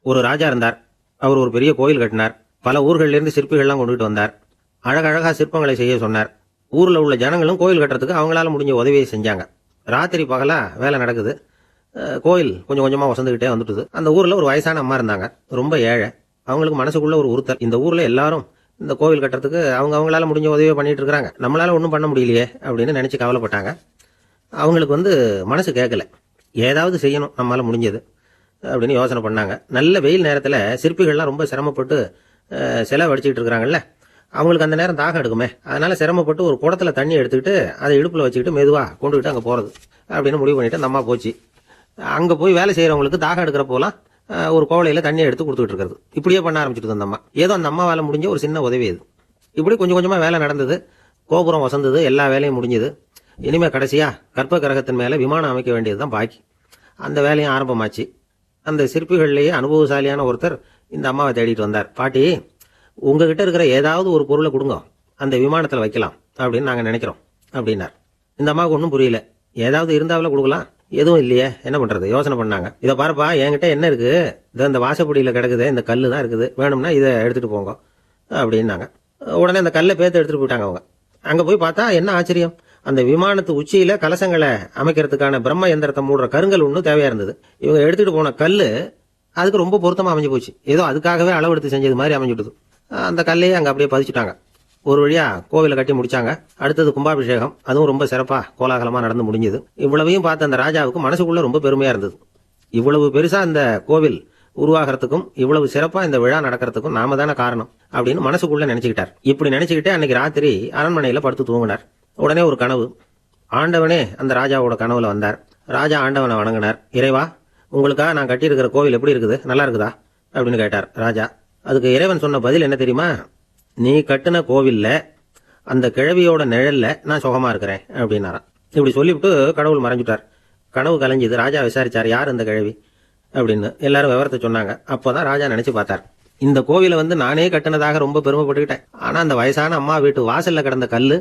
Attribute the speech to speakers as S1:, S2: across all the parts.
S1: ஒரு ராஜா இருந்தார். அவர் ஒரு பெரிய கோயில் கட்டினார். பல ஊர்களிலிருந்து சிற்பிகள்லாம் கொண்டுகிட்டு வந்தார். அழகழகா சிற்பங்களை செய்ய சொன்னார். ஊர்ல உள்ள ஜனங்களும் கோயில் கட்டுறதுக்கு அவங்களால முடிஞ்ச உதவியை செஞ்சாங்க. ராத்திரி பகலா வேலை நடக்குது. கோயில் கொஞ்சம் கொஞ்சமா வசந்துகிட்டே வந்துட்டுது. அந்த ஊர்ல ஒரு வயசான அம்மா இருந்தாங்க. ரொம்ப ஏழை. அவங்களுக்கு மனசுக்குள்ள ஒரு உறுத்தல், இந்த ஊர்ல எல்லாரும் இந்த கோவில் கட்டுறதுக்கு அவங்களால முடிஞ்ச உதவியை பண்ணிட்டு இருக்காங்க, நம்மளால ஒன்றும் பண்ண முடியலையே அப்படின்னு நினைச்சு கவலைப்பட்டாங்க. அவங்களுக்கு மனசு கேட்கல, ஏதாவது செய்யணும் நம்மளால முடிஞ்சது அப்படின்னு யோசனை பண்ணாங்க. நல்ல வெயில் நேரத்துல சிற்பிகள்லாம் ரொம்ப சிரமப்பட்டு சிலை வடிச்சுக்கிட்டு இருக்கிறாங்கல்ல, அவங்களுக்கு அந்த நேரம் தாகம் எடுக்குமே, அதனால சிரமப்பட்டு ஒரு குடத்துல தண்ணி எடுத்துக்கிட்டு அதை இடுப்புல வச்சுக்கிட்டு மெதுவா கொண்டுகிட்டு அங்க போறது அப்படின்னு முடிவு பண்ணிட்டு அந்த அம்மா போச்சு. அங்க போய் வேலை செய்யறவங்களுக்கு தாகம் எடுக்கிற போலாம் ஒரு கோவலையில தண்ணியை எடுத்து கொடுத்துட்டு இருக்கிறது. இப்படியே பண்ண ஆரம்பிச்சுட்டு அந்த அம்மா. ஏதோ அந்த அம்மாவால முடிஞ்ச ஒரு சின்ன உதவி இது. இப்படி கொஞ்சம் கொஞ்சமா வேலை நடந்தது. கோபுரம் வசந்தது, எல்லா வேலையும் முடிஞ்சது. இனிமே கடைசியா கற்ப கிரகத்தின் மேல விமானம் அமைக்க வேண்டியதுதான் பாக்கி. அந்த வேலையும் ஆரம்பமாச்சு. அந்த சிற்பிகள்லேயே அனுபவசாலியான ஒருத்தர் இந்த அம்மாவை தேடிட்டு வந்தார். பாட்டி, உங்ககிட்ட இருக்கிற ஏதாவது ஒரு பொருளை கொடுங்க, அந்த விமானத்தில் வைக்கலாம் அப்படின்னு நாங்கள் நினைக்கிறோம் அப்படின்னார். இந்த அம்மாவுக்கு ஒன்றும் புரியல. ஏதாவது இருந்தாவில் கொடுக்கலாம், எதுவும் இல்லையே, என்ன பண்றது யோசனை பண்ணாங்க. இதை பாருப்பா, என்கிட்ட என்ன இருக்கு, இந்த வாசப்படியில் கிடக்குது, இந்த கல்லு தான் இருக்குது, வேணும்னா இதை எடுத்துட்டு போங்க அப்படின்னாங்க. உடனே அந்த கல்லை பேத்து எடுத்துட்டு போயிட்டாங்க அவங்க. அங்க போய் பார்த்தா என்ன ஆச்சரியம், அந்த விமானத்து உச்சியில கலசங்களை அமைக்கிறதுக்கான பிரம்ம எந்திரத்தை மூடுற கருங்கல் ஒன்றும் தேவையா இருந்தது. இவங்க எடுத்துட்டு போன கல்லு அதுக்கு ரொம்ப பொருத்தமா அமைஞ்சு போச்சு. ஏதோ அதுக்காகவே அளவெடுத்து செஞ்சது மாதிரி அமைஞ்சுடுது. அந்த கல்லையே அங்க அப்படியே பதிச்சுட்டாங்க. ஒரு வழியா கோவிலை கட்டி முடிச்சாங்க. அடுத்தது கும்பாபிஷேகம். அதுவும் ரொம்ப சிறப்பா கோலாகலமா நடந்து முடிஞ்சது. இவ்வளவையும் பார்த்த அந்த ராஜாவுக்கு மனசுக்குள்ள ரொம்ப பெருமையா இருந்தது. இவ்வளவு பெருசா இந்த கோவில் உருவாகிறதுக்கும் இவ்வளவு சிறப்பா இந்த விழா நடக்கிறதுக்கும் நாம தானே காரணம் அப்படின்னு மனசுக்குள்ள நினைச்சுக்கிட்டார். இப்படி நினைச்சுக்கிட்டே அன்னைக்கு ராத்திரி அரண்மனையில படுத்து தூங்கினார். உடனே ஒரு கனவு. ஆண்டவனே அந்த ராஜாவோட கனவுல வந்தார். ராஜா ஆண்டவனை வணங்கினார். இறைவா, உங்களுக்காக நான் கட்டியிருக்கிற கோவில் எப்படி இருக்குது, நல்லா இருக்குதா அப்படின்னு கேட்டார் ராஜா. அதுக்கு இறைவன் சொன்ன பதில் என்ன தெரியுமா, நீ கட்டின கோவில்ல அந்த கிழவியோட நிழல்ல நான் சுகமா இருக்கிறேன் அப்படின்னாராம். இப்படி சொல்லிவிட்டு கடவுள் மறைஞ்சுட்டார். கனவு கலைஞ்சது. ராஜா விசாரிச்சார், யார் அந்த கிழவி அப்படின்னு. எல்லாரும் விவரத்தை சொன்னாங்க. அப்போதான் ராஜா நினைச்சு பார்த்தார், இந்த கோவிலை நானே கட்டினதாக ரொம்ப பெருமைப்பட்டுக்கிட்டேன். ஆனா அந்த வயசான அம்மா வீட்டு வாசல்ல கிடந்த கல்லு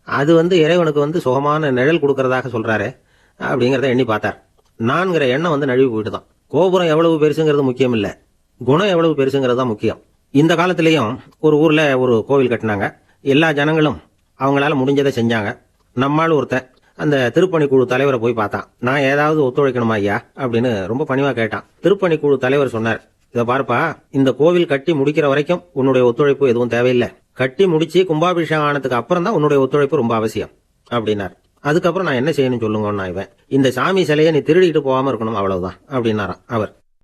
S1: அது இறைவனுக்கு சுகமான நிழல் கொடுக்கறதாக சொல்றாரு அப்படிங்கறத எண்ணி பார்த்தார். நான்கிற எண்ணம் நழுவி போயிட்டுதான். கோபுரம் எவ்வளவு பெருசுங்கிறது முக்கியம் இல்ல, குணம் எவ்வளவு பெருசுங்கிறது தான் முக்கியம். இந்த காலத்திலயும் ஒரு ஊர்ல ஒரு கோவில் கட்டினாங்க. எல்லா ஜனங்களும் அவங்களால முடிஞ்சதை செஞ்சாங்க. நம்மால் ஒருத்தன் அந்த திருப்பணிக்குழு தலைவரை போய் பார்த்தான். நான் ஏதாவது ஒத்துழைக்கணுமா ஐயா அப்படின்னு ரொம்ப பணிவா கேட்டான். திருப்பணிக்குழு தலைவர் சொன்னார், இதை பார்ப்பா, இந்த கோவில் கட்டி முடிக்கிற வரைக்கும் உன்னுடைய ஒத்துழைப்பு எதுவும் தேவையில்லை. கட்டி முடிச்சு கும்பாபிஷேகம் ஆனதுக்கு அப்புறம் தான் உன்னுடைய ஒத்துழைப்பு ரொம்ப அவசியம் அப்படின்னார். அதுக்கப்புறம் நான் என்ன செய்யணும் சொல்லுங்கன்னா, இவன் இந்த சாமி சிலையை நீ திருடிட்டு போகாம இருக்கணும், அவ்வளவுதான் அப்படின்னாராம் அவர்.